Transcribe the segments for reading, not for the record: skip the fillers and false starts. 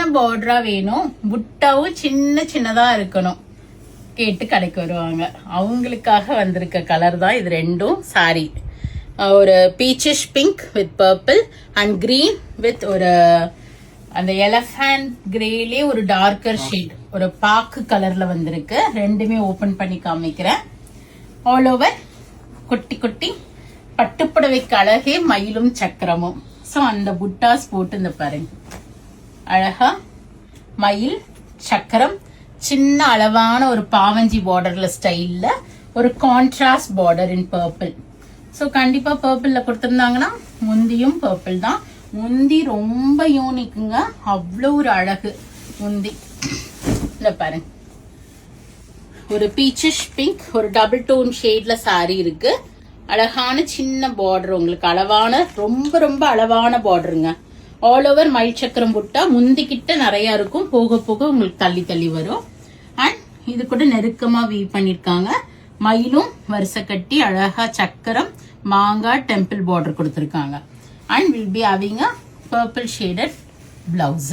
சின்ன பார்டரா வேணும், புட்டாவும் சின்ன சின்னதா இருக்கணும் கேட்டு கடைக்கு வருவாங்க. அவங்களுக்காக வந்திருக்க கலர் தான் இது ரெண்டும். சாரி ஒரு peachish pink with purple and green with ஒரு அந்த எலஃபண்ட் கிரேலே ஒரு டார்க்கர் ஷேட், ஒரு பாக்கு கலர்ல வந்திருக்கு. ரெண்டுமே ஓபன் பண்ணி காமிக்கிறேன். ஆல் ஓவர் குட்டி குட்டி பட்டுப்புடவைக்கு அழகே மயிலும் சக்கரமும். ஸோ அந்த புட்டாஸ் போட்டு இந்த பாருங்க, அழகா மயில் சக்கரம், சின்ன அளவான ஒரு பாவஞ்சி பார்டர்ல ஸ்டைல்ல ஒரு contrast border in purple. So கண்டிப்பா பர்பிள்ல கொடுத்திருந்தாங்கன்னா முந்தியும் பர்பிள் தான். முந்தி ரொம்ப யூனிக்குங்க, அவ்வளோ ஒரு அழகு முந்தி. இந்த பாருங்க, ஒரு பீச்சிஷ் பிங்க் ஒரு டபுள் டோன் ஷேட்ல சாரி இருக்கு. அழகான சின்ன பார்டர், உங்களுக்கு அளவான ரொம்ப ரொம்ப அளவான பார்டருங்க. ஆல் ஓவர் மயில் சக்கரம் புட்டா முந்திக்கிட்ட நிறைய இருக்கும், போக போக உங்களுக்கு தள்ளி தள்ளி வரும். அண்ட் இது கூட நெருக்கமா வீவ் பண்ணிருக்காங்க. மயிலும் வரிசை கட்டி அழகா சக்கரம் மாங்காய் டெம்பிள் பார்டர் கொடுத்திருக்காங்க. And will be having a purple shaded blouse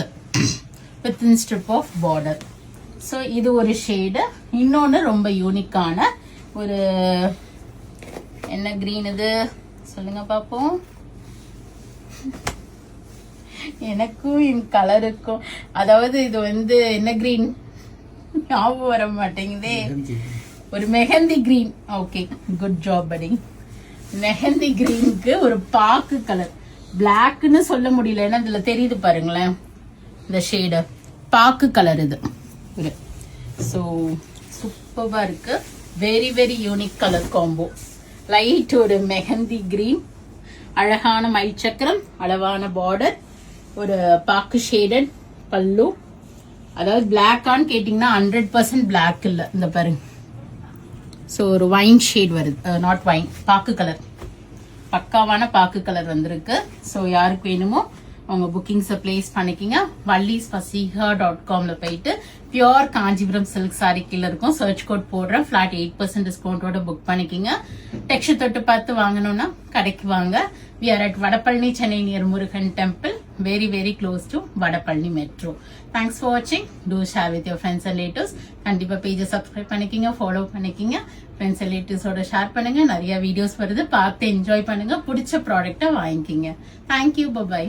with in strip of border. So இது ஒரு ஷேடு. இன்னொன்று ரொம்ப யூனிக்கான ஒரு என்ன கிரீன் இது சொல்லுங்க பாப்போம். எனக்கும் என் கலருக்கும், அதாவது இது என்ன கிரீன் ஞாபகம் வர மாட்டேங்குதே. ஒரு mehndi green. Okay, good job படி. மெஹந்தி கிரீனுக்கு ஒரு பாக்கு கலர், பிளாக்னு சொல்ல முடியல, ஏன்னா இதுல தெரியுது பாருங்களேன் இந்த ஷேடு, பாக்கு கலர் இது. ஸோ சூப்பரா இருக்கு. Very very unique colour combo. Light ஒரு மெஹந்தி கிரீன், அழகான மயில் சக்கரம், அளவான பார்டர், ஒரு பாக்கு ஷேடட் பல்லு. அதாவது பிளாக்கான்னு கேட்டீங்கன்னா 100% பிளாக் இல்ல, இந்த பாருங்க. ஸோ ஒரு வைன் ஷேட் வருது, நாட் வைன், பாக்கு கலர், பக்காவான பாக்கு கலர் வந்திருக்கு. ஸோ யாருக்கு வேணுமோ அவங்க புக்கிங்ஸை பிளேஸ் பண்ணிக்கிங்க. vallisfasiha.comல போயிட்டு பியோர் காஞ்சிபுரம் சில்க் சாரி கீழே இருக்கும், சர்ச் கோட் போடுறேன், ஃபிளாட் 8% டிஸ்கவுண்டோட புக் பண்ணிக்கிங்க. டெக்ஸ்ட் தொட்டு பார்த்து வாங்கணும்னா கடைக்கு வாங்க. We are at Vadapalani, Chennai near Murugan Temple, very very close to Vadapalani Metro. Thanks for watching. Do share with your friends and relatives. கண்டிப்பா பேஜை சப்ஸ்கிரைப் பண்ணிக்கிங்க, ஃபாலோ பண்ணிக்கிங்க, ஃப்ரெண்ட்ஸ் அண்ட் ரிலேட்டிவ்ஸோட ஷேர் பண்ணுங்க. நிறைய வீடியோஸ் வருது, பார்த்து என்ஜாய் பண்ணுங்க, பிடிச்ச ப்ராடக்டை வாங்கிக்கிங்க. Thank you, by.